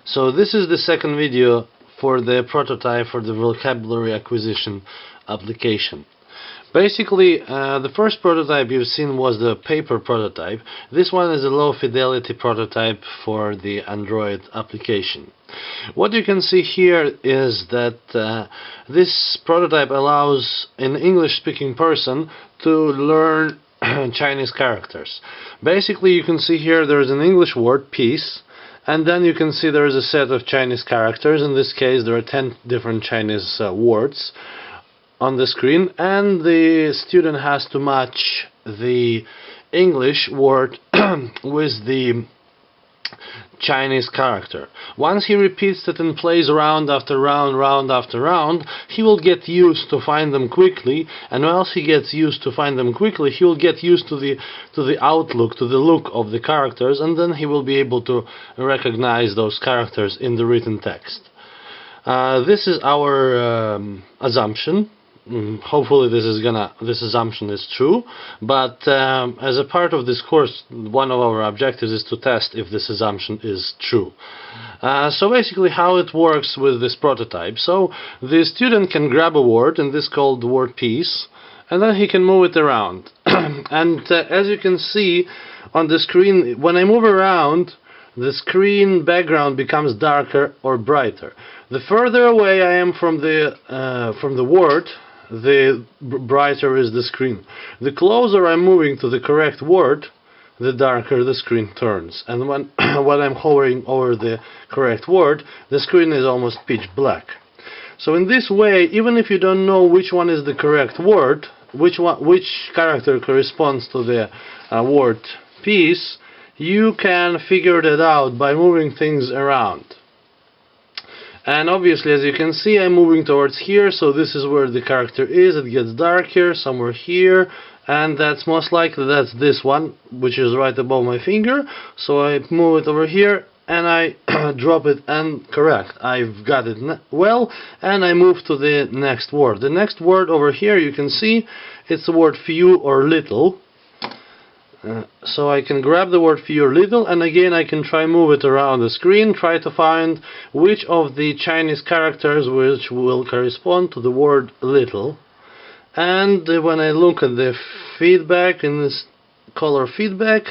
So this is the second video for the prototype for the vocabulary acquisition application. Basically, the first prototype you've seen was the paper prototype. This one is a low-fidelity prototype for the Android application. What you can see here is that this prototype allows an English-speaking person to learn Chinese characters. Basically, you can see here there's an English word, peace, and then you can see there's a set of Chinese characters. In this case, there are 10 different Chinese words on the screen, and the student has to match the English word with the Chinese character. Once he repeats it and plays round after round, round after round, he will get used to find them quickly, and once he gets used to find them quickly, he will get used to the outlook, to the look of the characters, and then he will be able to recognize those characters in the written text. This is our assumption. Hopefully this assumption is true, but as a part of this course, one of our objectives is to test if this assumption is true. So basically how it works with this prototype. So the student can grab a word, and this is called the word peace, and then he can move it around. And as you can see on the screen, when I move around, the screen background becomes darker or brighter. The further away I am from the word, the brighter is the screen. The closer I'm moving to the correct word, the darker the screen turns. And when I'm hovering over the correct word, the screen is almost pitch black. So in this way, even if you don't know which one is the correct word, which character corresponds to the word peace, you can figure that out by moving things around. And obviously, as you can see, I'm moving towards here, so this is where the character is. It gets darker somewhere here, and that's most likely that's this one, which is right above my finger. So I move it over here, and I drop it, and correct, I've got it well, and I move to the next word. The next word over here, you can see, it's the word few or little. So I can grab the word few or little, and again I can try move it around the screen, try to find which of the Chinese characters which will correspond to the word little. And when I look at the feedback, in this color feedback,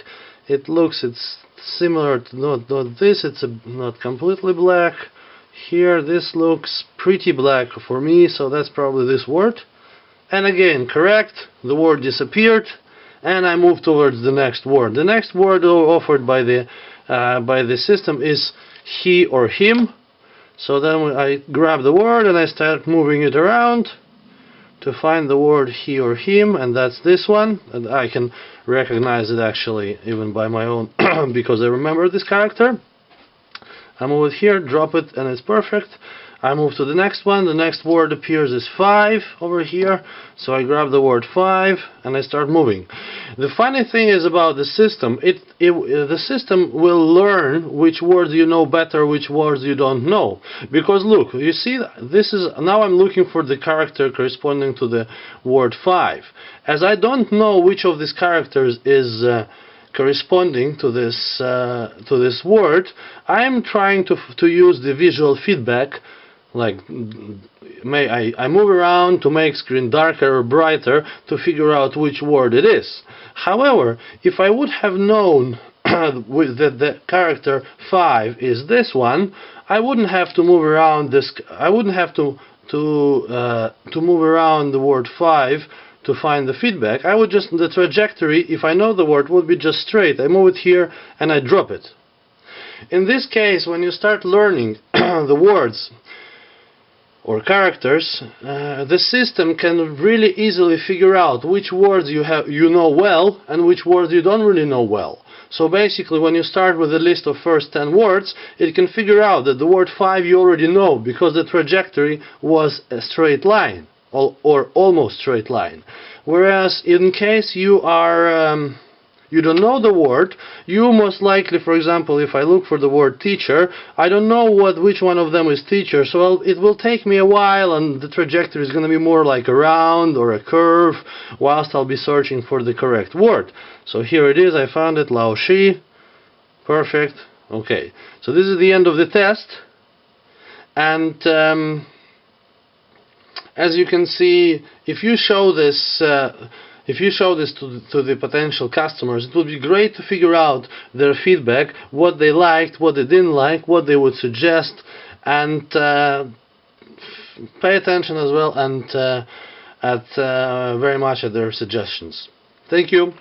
it's similar to not this, it's not completely black. Here this looks pretty black for me, so that's probably this word. And again, correct, the word disappeared, and I move towards the next word. The next word offered by the system is he or him. So then I grab the word and I start moving it around to find the word he or him, and that's this one. And I can recognize it actually even by my own because I remember this character. I move it here, drop it, and it's perfect. I move to the next one. The next word appears as 5 over here, so I grab the word 5 and I start moving. The funny thing is about the system, the system will learn which words you know better, which words you don't know. Because look, you see, this is now I'm looking for the character corresponding to the word 5. As I don't know which of these characters is corresponding to this word, I am trying to use the visual feedback. Like, I move around to make screen darker or brighter to figure out which word it is. However, if I would have known that the character 5 is this one, I wouldn't have to move around this. I wouldn't have to move around the word 5 to find the feedback. I would just, the trajectory, if I know the word, would be just straight. I move it here and I drop it. In this case, when you start learning the words or characters, the system can really easily figure out which words you know well and which words you don't really know well. So basically, when you start with a list of first 10 words, it can figure out that the word 5 you already know because the trajectory was a straight line or almost straight line. Whereas in case you are you don't know the word, you most likely, for example, if I look for the word teacher, I don't know which one of them is teacher, so it will take me a while, and the trajectory is going to be more like a round or a curve, whilst I'll be searching for the correct word. So here it is, I found it, Lao Shi, perfect, Okay, so this is the end of the test, and as you can see, if you show this to the potential customers, it would be great to figure out their feedback, what they liked, what they didn't like, what they would suggest, and pay attention as well, and very much at their suggestions. Thank you.